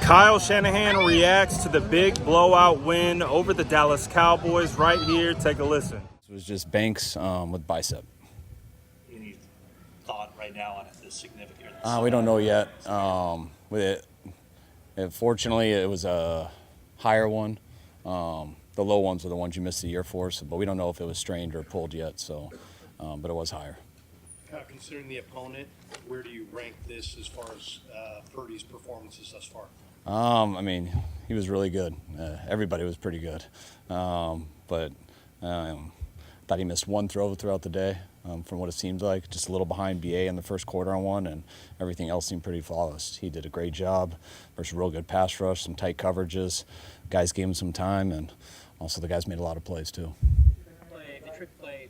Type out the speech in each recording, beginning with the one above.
Kyle Shanahan reacts to the big blowout win over the Dallas Cowboys right here. Take a listen. It was just Banks with bicep. Any thought right now on the significance? We don't know yet. Fortunately, it was a higher one. The low ones are the ones you missed the year for, but we don't know if it was strained or pulled yet. So, but it was higher. Considering the opponent, where do you rank this as far as Purdy's performances thus far? I mean, he was really good. Everybody was pretty good, but thought he missed one throw throughout the day. From what it seemed like, just a little behind BA in the first quarter on one, and everything else seemed pretty flawless. He did a great job versus real good pass rush, some tight coverages. Guys gave him some time, and also the guys made a lot of plays too. The trick play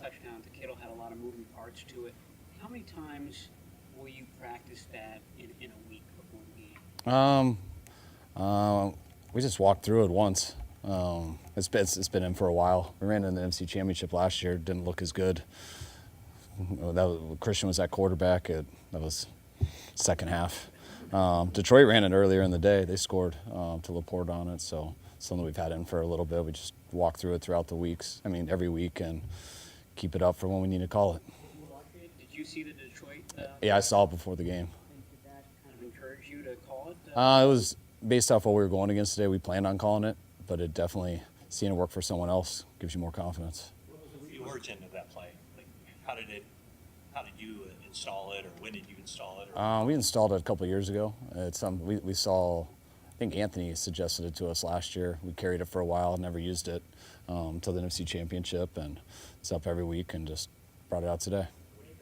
touchdown to Kittle had a lot of moving parts to it. How many times will you practice that in a week before the game? We just walked through it once. It's been in for a while. We ran in the NFC Championship last year. Didn't look as good. Christian was at quarterback. That was second half. Detroit ran it earlier in the day. They scored to Laporte on it. So something we've had in for a little bit. We just walk through it throughout the weeks. I mean, every week, and keep it up for when we need to call it. Did you see the Detroit? Yeah, I saw it before the game. Did that kind of encourage you to call it? It was based off what we were going against today. We planned on calling it, but it definitely, seeing it work for someone else gives you more confidence. The origin of that play, like how did you install it, or when did you install it? We installed it a couple of years ago. It's we saw. I think Anthony suggested it to us last year. We carried it for a while, never used it until the NFC Championship, and it's up every week, and just brought it out today. What do you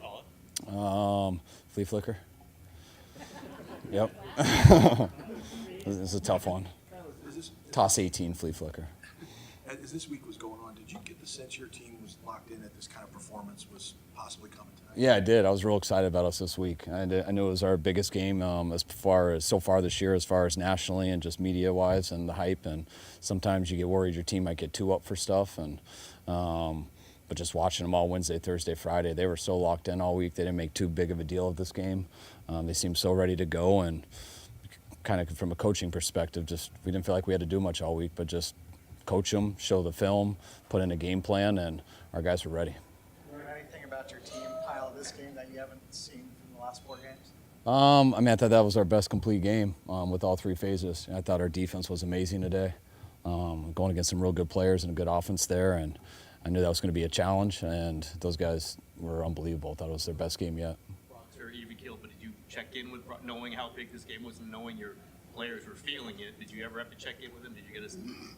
call it? Flea flicker. Yep. This is a tough one. Toss 18 flea flicker. As this week was going on, did you get the sense your team was locked in that this kind of performance was possibly coming tonight? Yeah, I did. I was real excited about us this week. I knew it was our biggest game so far this year, as far as nationally and just media-wise and the hype. And sometimes you get worried your team might get too up for stuff. And but just watching them all Wednesday, Thursday, Friday, they were so locked in all week. They didn't make too big of a deal of this game. They seemed so ready to go. And kind of from a coaching perspective, we didn't feel like we had to do much all week, but just coach them, show the film, put in a game plan, and our guys were ready. Anything about your team, Kyle, this game that you haven't seen from the last 4 games? I mean, I thought that was our best complete game with all 3 phases. I thought our defense was amazing today, going against some real good players and a good offense there, and I knew that was going to be a challenge, and those guys were unbelievable. I thought it was their best game yet. Or even killed, but did you check in with Brock, knowing how big this game was and knowing your players were feeling it? Did you ever have to check in with him? Did you get a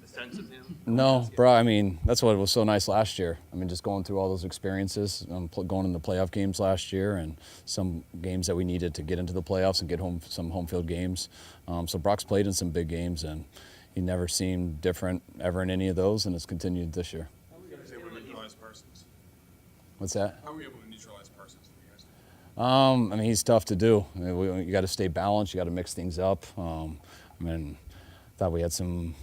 sense of him? No, bro. I mean, that's what was so nice last year. I mean, just going through all those experiences, going into playoff games last year, and some games that we needed to get into the playoffs and get some home field games. So Brock's played in some big games, and he never seemed different ever in any of those, and it's continued this year. How were you able to neutralize Parsons? What's that? How were you able to neutralize Parsons? I mean, he's tough to do. I mean, you got to stay balanced. You got to mix things up. I mean, thought we had some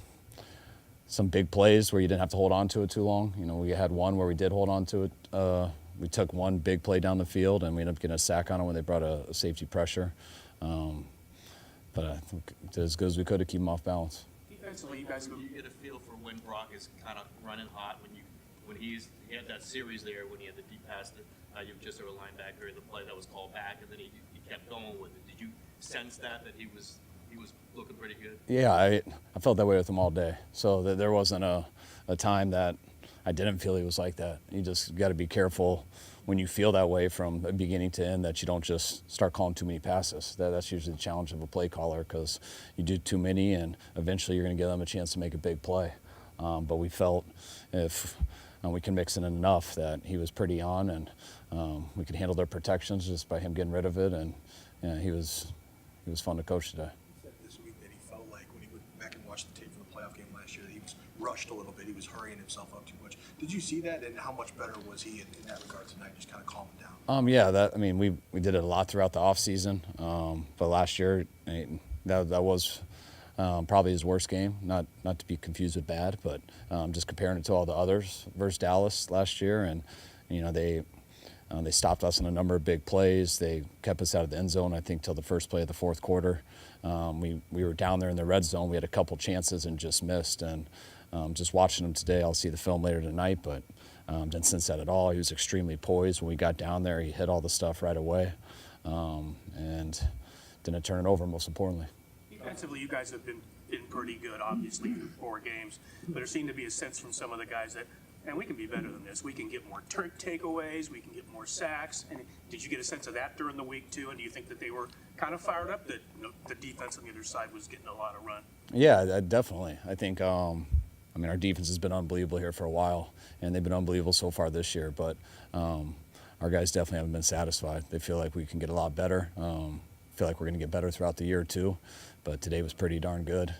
big plays where you didn't have to hold on to it too long. You know, we had one where we did hold on to it. We took one big play down the field, and we ended up getting a sack on it when they brought a safety pressure. But I think did as good as we could to keep him off balance. Defensively, you guys get a feel for when Brock is kind of running hot, when he had that series there when he had the deep pass that you just over a linebacker, the play that was called back, and then he kept going with it. Did you sense that he was looking pretty good? Yeah, I felt that way with him all day. So there wasn't a time that I didn't feel he was like that. You just got to be careful when you feel that way from beginning to end, that you don't just start calling too many passes. That's usually the challenge of a play caller, because you do too many, and eventually you're going to give them a chance to make a big play. But we felt if we can mix in enough that he was pretty on, and we could handle their protections just by him getting rid of it, and he was fun to coach today. He said this week that he felt like when he went back and watched the tape from the playoff game last year that he was rushed a little bit. He was hurrying himself up too much. Did you see that, and how much better was he in that regard tonight, just kind of calming down? Yeah, I mean, we did it a lot throughout the offseason, but last year that was probably his worst game, not to be confused with bad, but just comparing it to all the others versus Dallas last year, and they They stopped us in a number of big plays. They kept us out of the end zone, I think, till the first play of the fourth quarter. We were down there in the red zone. We had a couple chances and just missed. And just watching him today, I'll see the film later tonight, but didn't sense that at all. He was extremely poised. When we got down there, he hit all the stuff right away and didn't turn it over, most importantly. Defensively, you guys have been pretty good, obviously, through 4 games. But there seemed to be a sense from some of the guys that, man, we can be better than this. We can get more takeaways. We can get more sacks. And did you get a sense of that during the week, too? And do you think that they were kind of fired up, that the defense on the other side was getting a lot of run? Yeah, definitely. I think, our defense has been unbelievable here for a while, and they've been unbelievable so far this year. But our guys definitely haven't been satisfied. They feel like we can get a lot better. Feel like we're going to get better throughout the year, too. But today was pretty darn good.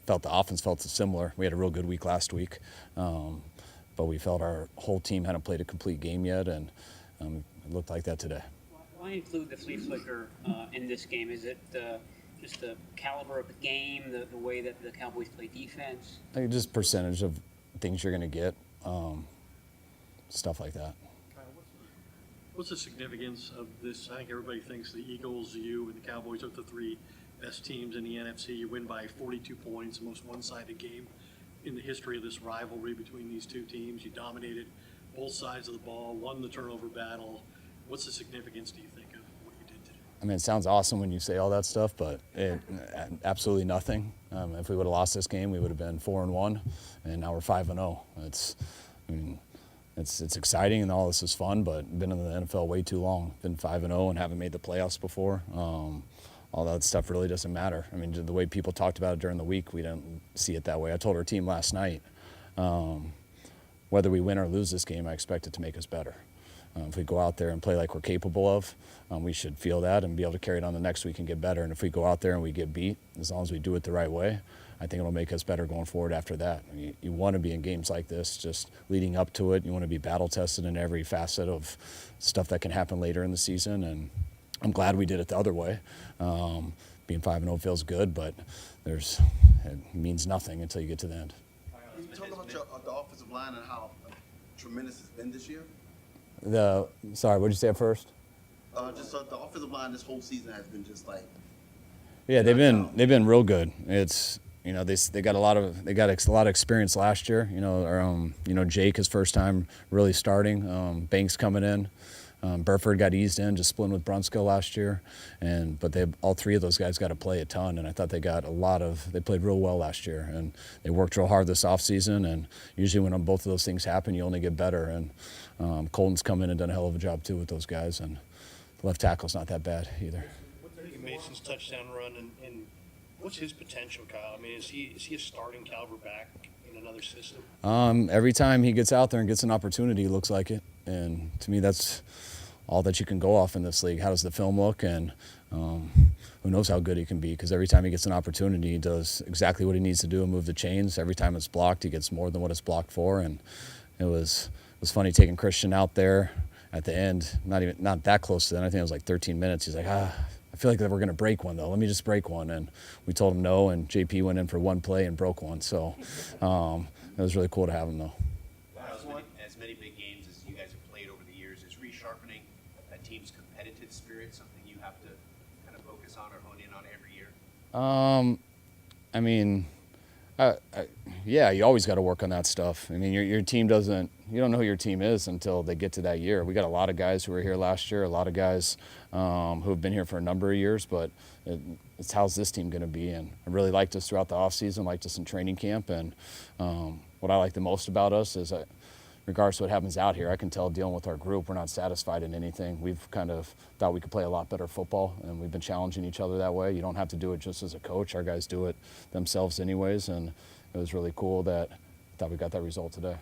Felt the offense felt similar. We had a real good week last week. But we felt our whole team hadn't played a complete game yet, and it looked like that today. Why include the flea flicker in this game? Is it just the caliber of the game, the way that the Cowboys play defense? I think just percentage of things you're going to get, stuff like that. What's the significance of this? I think everybody thinks the Eagles, you, and the Cowboys are the 3 best teams in the NFC. You win by 42 points, the most one-sided game in the history of this rivalry between these 2 teams. You dominated both sides of the ball, won the turnover battle. What's the significance, do you think, of what you did today? I mean, it sounds awesome when you say all that stuff, but absolutely nothing. If we would have lost this game, we would have been 4-1, and now we're 5-0. It's exciting and all this is fun, but been in the NFL way too long. Been 5-0 and haven't made the playoffs before. All that stuff really doesn't matter. I mean, the way people talked about it during the week, we didn't see it that way. I told our team last night, whether we win or lose this game, I expect it to make us better. If we go out there and play like we're capable of, we should feel that and be able to carry it on the next week and get better. And if we go out there and we get beat, as long as we do it the right way, I think it'll make us better going forward after that. I mean, you want to be in games like this, just leading up to it. You want to be battle-tested in every facet of stuff that can happen later in the season. And I'm glad we did it the other way. Being 5-0 feels good, but it means nothing until you get to the end. Can you talk about the offensive line and how tremendous it's been this year? Sorry, what did you say at first? The offensive line this whole season has been just like. Yeah, they've been real good. It's they got a lot of experience last year. Jake his first time really starting. Banks coming in. Burford got eased in, just splitting with Brunskill last year, but all 3 of those guys got to play a ton, and I thought they played real well last year, and they worked real hard this offseason, and usually when both of those things happen, you only get better, and Colton's come in and done a hell of a job too with those guys, and the left tackle's not that bad either. Mason's touchdown run, and what's his potential, Kyle? I mean, is he a starting caliber back in another system? Every time he gets out there and gets an opportunity, he looks like it, and to me that's all that you can go off in this league. How does the film look? And who knows how good he can be, because every time he gets an opportunity, he does exactly what he needs to do and move the chains. Every time it's blocked, he gets more than what it's blocked for. And it was funny taking Christian out there at the end, not that close to the end. I think it was like 13 minutes. He's like, I feel like we're going to break one, though. Let me just break one. And we told him no, and JP went in for one play and broke one. So it was really cool to have him, though. As many big games as you guys have played over the years, is resharpening a team's competitive spirit something you have to kind of focus on or hone in on every year? Yeah, you always got to work on that stuff. I mean, your team doesn't, you don't know who your team is until they get to that year. We got a lot of guys who were here last year, a lot of guys who have been here for a number of years, but it's how's this team going to be? And I really liked us throughout the offseason, liked us in training camp, and what I like the most about us is regardless of what happens out here, I can tell dealing with our group, we're not satisfied in anything. We've kind of thought we could play a lot better football, and we've been challenging each other that way. You don't have to do it just as a coach. Our guys do it themselves anyways, and it was really cool that I thought we got that result today.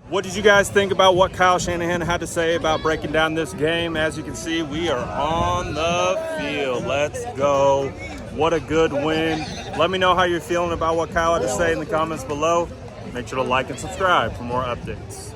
What did you guys think about what Kyle Shanahan had to say about breaking down this game? As you can see, we are on the field. Let's go. What a good win. Let me know how you're feeling about what Kyle had to say in the comments below. Make sure to like and subscribe for more updates.